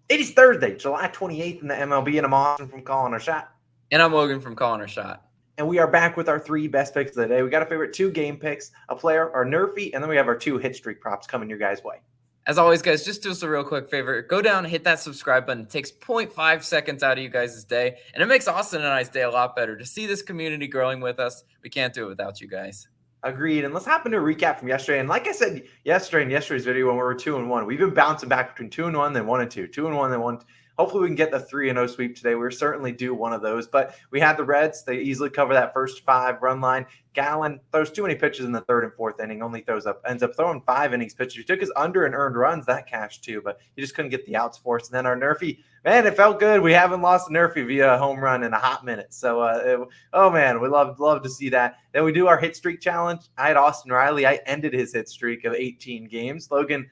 It is Thursday, July 28th in the MLB, and I'm Austin from Calling Our Shot. And I'm Logan from Calling Our Shot. And we are back with our three best picks of the day. We got a favorite 2 game picks, a player, our NRFI, and then we have our 2 hit streak props coming your guys' way. As always, guys, just do us a real quick favor. Go down, hit that subscribe button. It takes 0.5 seconds out of you guys' day, and it makes Austin and I's day a lot better. To see this community growing with us, we can't do it without you guys. Agreed. And let's hop into a recap from yesterday. And like I said yesterday in yesterday's video when we were 2-1, we've been bouncing back between 2-1, then 1-2, 2-1, then 1. Hopefully we can get the 3-0 sweep today. We're certainly due one of those. But we had the Reds. They easily cover that first 5 run line. Gallen throws too many pitches in the 3rd and 4th inning, ends up throwing 5 innings pitches. He took his under and earned runs, that cash too, but he just couldn't get the outs for us. And then our NRFI, man, it felt good. We haven't lost a NRFI via a home run in a hot minute. So, oh man, we love to see that. Then we do our hit streak challenge. I had Austin Riley. I ended his hit streak of 18 games. Logan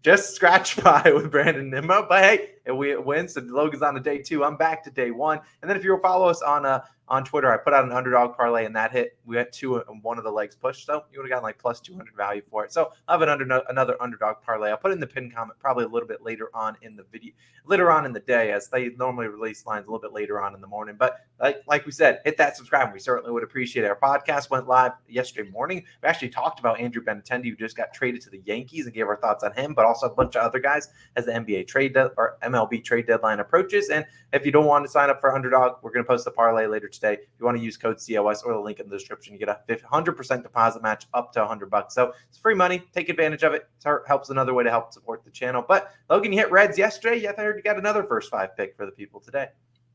just scratched by with Brandon Nimmo, but hey, it wins. So Logan's on to day 2. I'm back to day 1. And then if you follow us on Twitter, I put out an underdog parlay and that hit. We had 2 and one of the legs pushed, so you would have gotten like plus 200 value for it. So I'll have another underdog parlay. I'll put it in the pin comment probably a little bit later on in the video, later on in the day, as they normally release lines a little bit later on in the morning. But like we said, hit that subscribe. We certainly would appreciate it. Our podcast went live yesterday morning. We actually talked about Andrew Benintendi, who just got traded to the Yankees, and gave our thoughts on him, but also a bunch of other guys as the NBA trade or MLB trade deadline approaches. And if you don't want to sign up for Underdog, we're going to post the parlay later today. If you want to use code COS or the link in the description, you get a 100% deposit match up to $100. So it's free money. Take advantage of it. It helps another way to help support the channel. But Logan, you hit Reds yesterday. I heard you got another first 5 pick for the people today.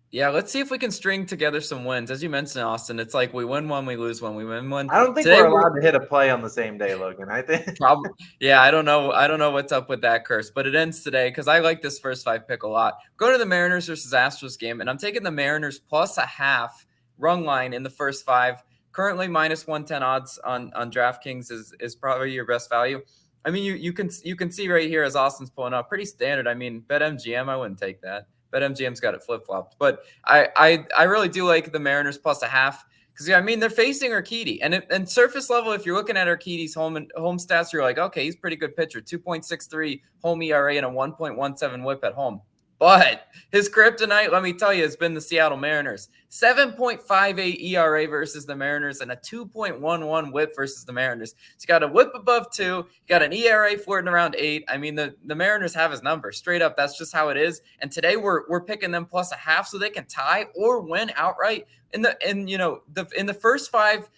Yeah, let's see if we can string together some wins. As you mentioned, Austin, it's like we win one, we lose one, we win one. I don't think we're allowed to hit a play on the same day, Logan. I think probably. Yeah, I don't know what's up with that curse, but it ends today because I like this first 5 pick a lot. Go to the Mariners versus Astros game, and I'm taking the Mariners plus a half run line in the first 5. Currently minus 110 odds on DraftKings is probably your best value. I mean, you can see right here as Austin's pulling up, pretty standard. I mean, BetMGM, I wouldn't take that. BetMGM's got it flip-flopped. But I really do like the Mariners plus a half because, I mean, they're facing Urquidy. And surface level, if you're looking at Urquidy's home stats, you're like, okay, he's a pretty good pitcher. 2.63 home ERA and a 1.17 whip at home. But his kryptonite, let me tell you, has been the Seattle Mariners. 7.58 ERA versus the Mariners and a 2.11 whip versus the Mariners. So you got a whip above 2. You got an ERA flirting around 8. I mean, the Mariners have his number. Straight up, that's just how it is. And today we're picking them plus a half so they can tie or win outright. In the first 5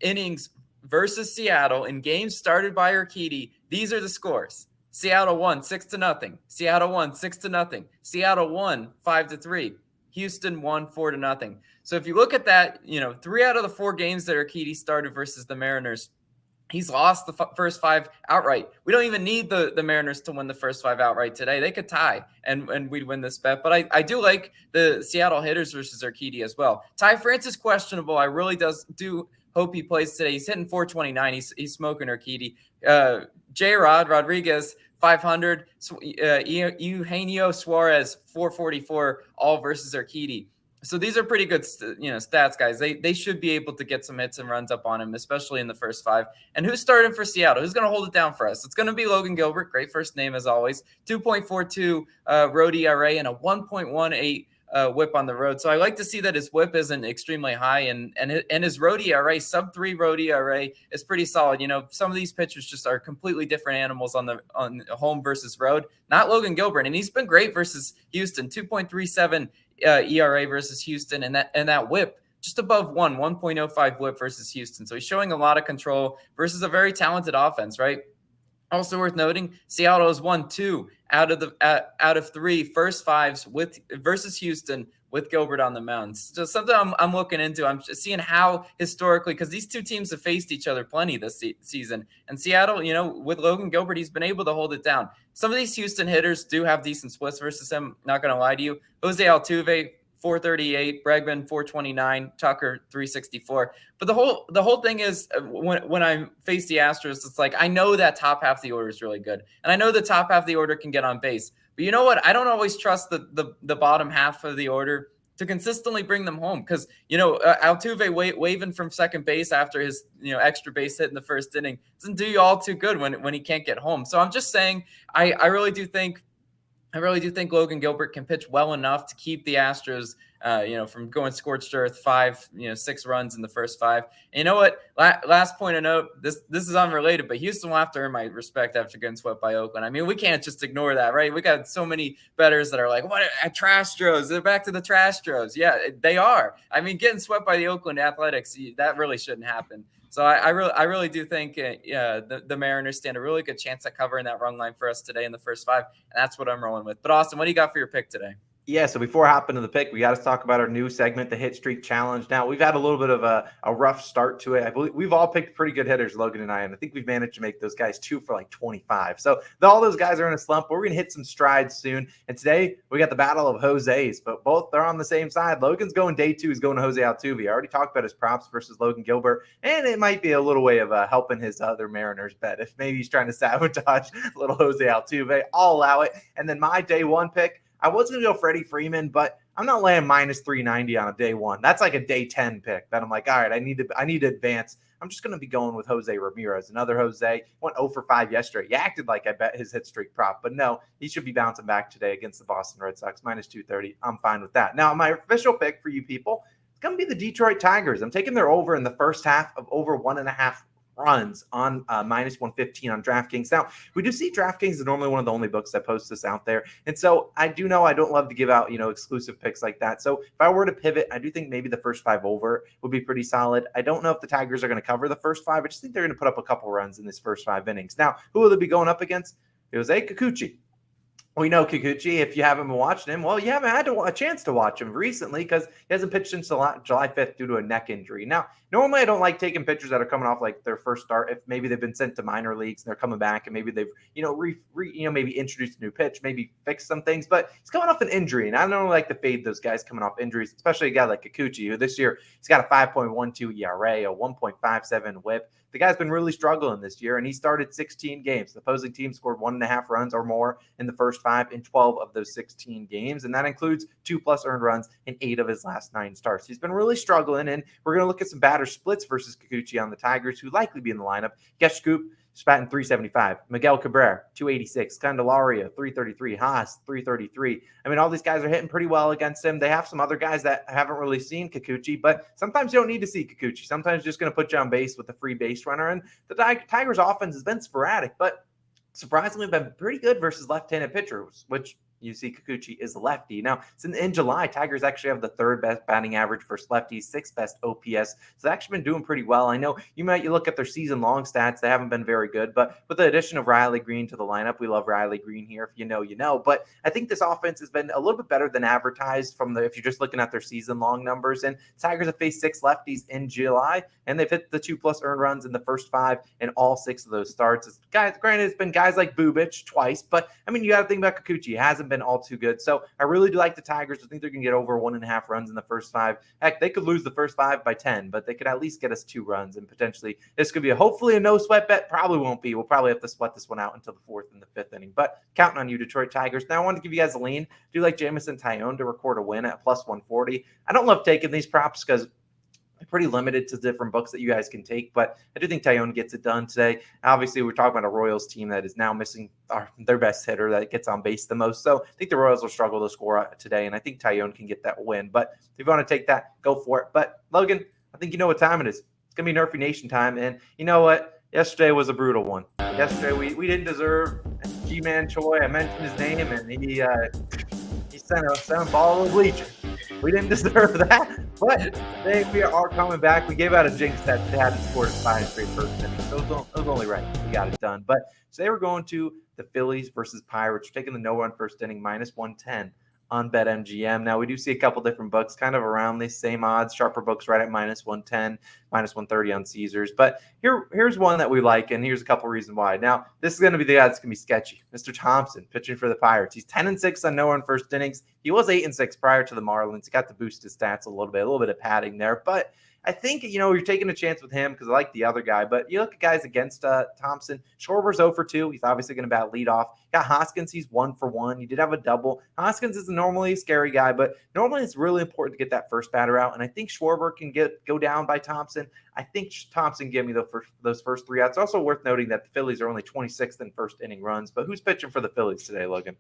innings versus Seattle in games started by Urquidy, these are the scores. Seattle won 6-0. Seattle won 6-0. Seattle won 5-3. Houston won 4-0. So if you look at that, 3 out of the 4 games that Urquidy started versus the Mariners, he's lost the first 5 outright. We don't even need the Mariners to win the first 5 outright today. They could tie and we'd win this bet. But I do like the Seattle hitters versus Urquidy as well. Ty France is questionable. I really do hope he plays today. He's hitting 429. He's smoking Urquidy. J-Rod Rodriguez, 500. Eugenio Suarez, 444, all versus Urquidy. So these are pretty good, stats, guys. They should be able to get some hits and runs up on him, especially in the first 5. And who's starting for Seattle? Who's going to hold it down for us? It's going to be Logan Gilbert. Great first name as always. 2.42 road ERA and a 1.18 whip on the road. So I like to see that his whip isn't extremely high, and his road ERA, sub 3 road ERA, is pretty solid. Some of these pitchers just are completely different animals on home versus road. Not Logan Gilbert, and he's been great versus Houston. 2.37 ERA versus Houston, and that whip just above 1.05 whip versus Houston. So he's showing a lot of control versus a very talented offense, right? Also worth noting, Seattle has won 2 out of 3 first 5s versus Houston with Gilbert on the mound. So something I'm looking into. I'm just seeing how historically, because these 2 teams have faced each other plenty this season. And Seattle, with Logan Gilbert, he's been able to hold it down. Some of these Houston hitters do have decent splits versus him. Not going to lie to you. Jose Altuve, 438, Bregman 429, Tucker 364. But the whole thing is when I face the Astros, it's like I know that top half of the order is really good, and I know the top half of the order can get on base. But you know what? I don't always trust the bottom half of the order to consistently bring them home because Altuve waving from second base after his extra base hit in the first inning doesn't do you all too good when he can't get home. So I'm just saying I really do think I really do think Logan Gilbert can pitch well enough to keep the Astros, from going scorched earth 6 runs in the first 5. And you know what? Last point of note, this is unrelated, but Houston will have to earn my respect after getting swept by Oakland. I mean, we can't just ignore that, right? We got so many bettors that are like, what, Trastros? They're back to the Trastros. Yeah, they are. I mean, getting swept by the Oakland Athletics, that really shouldn't happen. So I really do think the Mariners stand a really good chance at covering that run line for us today in the first 5, and that's what I'm rolling with. But Austin, what do you got for your pick today? Yeah, so before I hop into the pick, we got to talk about our new segment, the Hit Streak Challenge. Now, we've had a little bit of a rough start to it. I believe we've all picked pretty good hitters, Logan and I think we've managed to make those guys 2 for like 25. So all those guys are in a slump, but we're going to hit some strides soon. And today, we got the battle of Jose's, but both are on the same side. Logan's going day 2. He's going to Jose Altuve. I already talked about his props versus Logan Gilbert, and it might be a little way of helping his other Mariners bet. If maybe he's trying to sabotage little Jose Altuve, I'll allow it. And then my day 1 pick, I was going to go Freddie Freeman, but I'm not laying minus 390 on a day 1. That's like a day 10 pick that I'm like, all right, I need to advance. I'm just going to be going with Jose Ramirez. Another Jose went 0 for 5 yesterday. He acted like I bet his hit streak prop, but no, he should be bouncing back today against the Boston Red Sox, minus 230. I'm fine with that. Now, my official pick for you people, it's going to be the Detroit Tigers. I'm taking their over in the first half of over 1.5 runs on minus 115 on DraftKings. Now, we do see DraftKings is normally one of the only books that posts this out there. And so I do know I don't love to give out, exclusive picks like that. So if I were to pivot, I do think maybe the first 5 over would be pretty solid. I don't know if the Tigers are going to cover the first 5. I just think they're going to put up a couple runs in this first 5 innings. Now, who will they be going up against? Jose Kikuchi. We know Kikuchi, if you haven't been watching him, well, you haven't had a chance to watch him recently because he hasn't pitched since July 5th due to a neck injury. Now, normally I don't like taking pitchers that are coming off like their first start. If maybe they've been sent to minor leagues and they're coming back and maybe they've, maybe introduced a new pitch, maybe fixed some things, but he's coming off an injury. And I don't like to fade those guys coming off injuries, especially a guy like Kikuchi, who this year he's got a 5.12 ERA, a 1.57 whip. The guy's been really struggling this year, and he started 16 games. The opposing team scored 1.5 runs or more in the first 5 in 12 of those 16 games, and that includes 2+ earned runs in 8 of his last 9 starts. He's been really struggling, and we're going to look at some batter splits versus Kikuchi on the Tigers, who likely be in the lineup. Gesh Scoop, batting 375. Miguel Cabrera, 286. Candelario, 333. Haas, 333. I mean, all these guys are hitting pretty well against him. They have some other guys that haven't really seen Kikuchi, but sometimes you don't need to see Kikuchi. Sometimes you're just going to put you on base with a free base runner. And the Tigers' offense has been sporadic, but surprisingly been pretty good versus left-handed pitchers, which you see Kikuchi is a lefty. Now, in July, Tigers actually have the 3rd best batting average versus lefties, 6th best OPS. So they've actually been doing pretty well. I know you look at their season-long stats, they haven't been very good, but with the addition of Riley Green to the lineup, we love Riley Green here. If you know, you know. But I think this offense has been a little bit better than advertised if you're just looking at their season-long numbers. And Tigers have faced 6 lefties in July, and they've hit the 2+ earned runs in the first 5 in all 6 of those starts. Granted, it's been guys like Bubich twice, but I mean, you got to think about Kikuchi. It hasn't been all too good. So I really do like the Tigers. I think they're going to get over 1.5 runs in the first 5. Heck, they could lose the first 5 by 10, but they could at least get us 2 runs. And potentially this could be hopefully a no sweat bet. Probably won't be. We'll probably have to sweat this one out until the 4th and the 5th inning, but counting on you, Detroit Tigers. Now I want to give you guys a lean. I do like Jamison Tyone to record a win at plus 140. I don't love taking these props because pretty limited to different books that you guys can take, but I do think Tyone gets it done today. Obviously, we're talking about a Royals team that is now missing their best hitter that gets on base the most. So I think the Royals will struggle to score today, and I think Tyone can get that win. But if you want to take that, go for it. But Logan, I think you know what time it is. It's going to be Nerfy Nation time, and you know what? Yesterday was a brutal one. Yesterday, we didn't deserve G-Man Choi. I mentioned his name, and he sent a ball of bleacher. We didn't deserve that, but today we are coming back. We gave out a jinx that they hadn't scored 5 straight first innings. So it was only right. We got it done. But today we're going to the Phillies versus Pirates. We're taking the no-run first inning, minus 110 on BetMGM. Now, we do see a couple different books kind of around the same odds. Sharper books right at minus 110, minus 130 on Caesars. But here's one that we like, and here's a couple reasons why. Now, this is going to be the guy that's going to be sketchy. Mr. Thompson, pitching for the Pirates. He's 10-6 on no-run first innings. He was 8-6 prior to the Marlins. He got to boost his stats a little bit of padding there. But I think, you're taking a chance with him because I like the other guy. But you look at guys against Thompson. Schwarber's 0 for 2. He's obviously going to bat leadoff. Got Hoskins. He's 1 for 1. He did have a double. Hoskins is normally a scary guy, but normally it's really important to get that first batter out. And I think Schwarber can go down by Thompson. I think Thompson gave me those first 3 outs. Also worth noting that the Phillies are only 26th in first inning runs. But who's pitching for the Phillies today, Logan?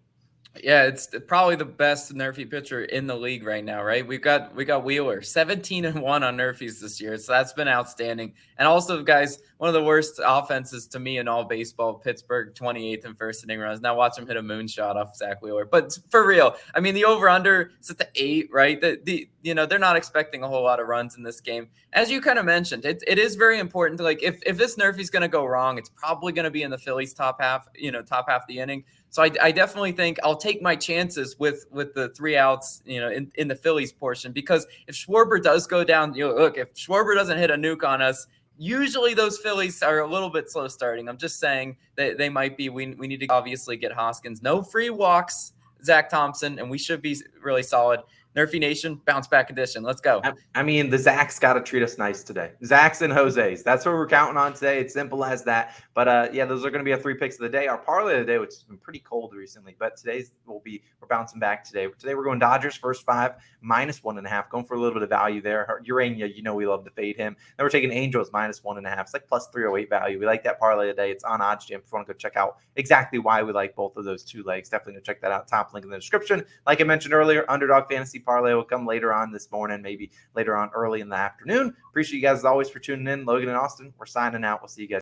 Yeah, it's probably the best NRFI pitcher in the league right now, right? We got Wheeler, 17-1 on NRFIs this year. So that's been outstanding. And also, guys, one of the worst offenses to me in all baseball, Pittsburgh, 28th in first inning runs. Now watch him hit a moonshot off Zach Wheeler. But for real, I mean, the over-under is at the 8, right? They're not expecting a whole lot of runs in this game. As you kind of mentioned, it is very important to, like, if this NRFI is going to go wrong, it's probably going to be in the Phillies top half of the inning. So I definitely think I'll take my chances with the 3 outs, in the Phillies portion, because if Schwarber does go down, look, if Schwarber doesn't hit a nuke on us, usually those Phillies are a little bit slow starting. I'm just saying that they might be. We need to obviously get Hoskins. No free walks, Zach Thompson, and we should be really solid. NRFI Nation, bounce back edition. Let's go. I mean, the Zach's got to treat us nice today. Zach's and Jose's. That's what we're counting on today. It's simple as that. But yeah, those are going to be our 3 picks of the day. Our parlay of the day, which has been pretty cold recently, but today's we're bouncing back today. Today we're going Dodgers first 5 -1.5, going for a little bit of value there. Urania, we love to fade him. Then we're taking Angels -1.5. It's like plus 308 value. We like that parlay today. It's on OddsJam. If you want to go check out exactly why we like both of those 2 legs, definitely go check that out. Top link in the description. Like I mentioned earlier, Underdog Fantasy parlay will come later on this morning, maybe later on early in the afternoon. Appreciate you guys as always for tuning in. Logan and Austin, we're signing out. We'll see you guys.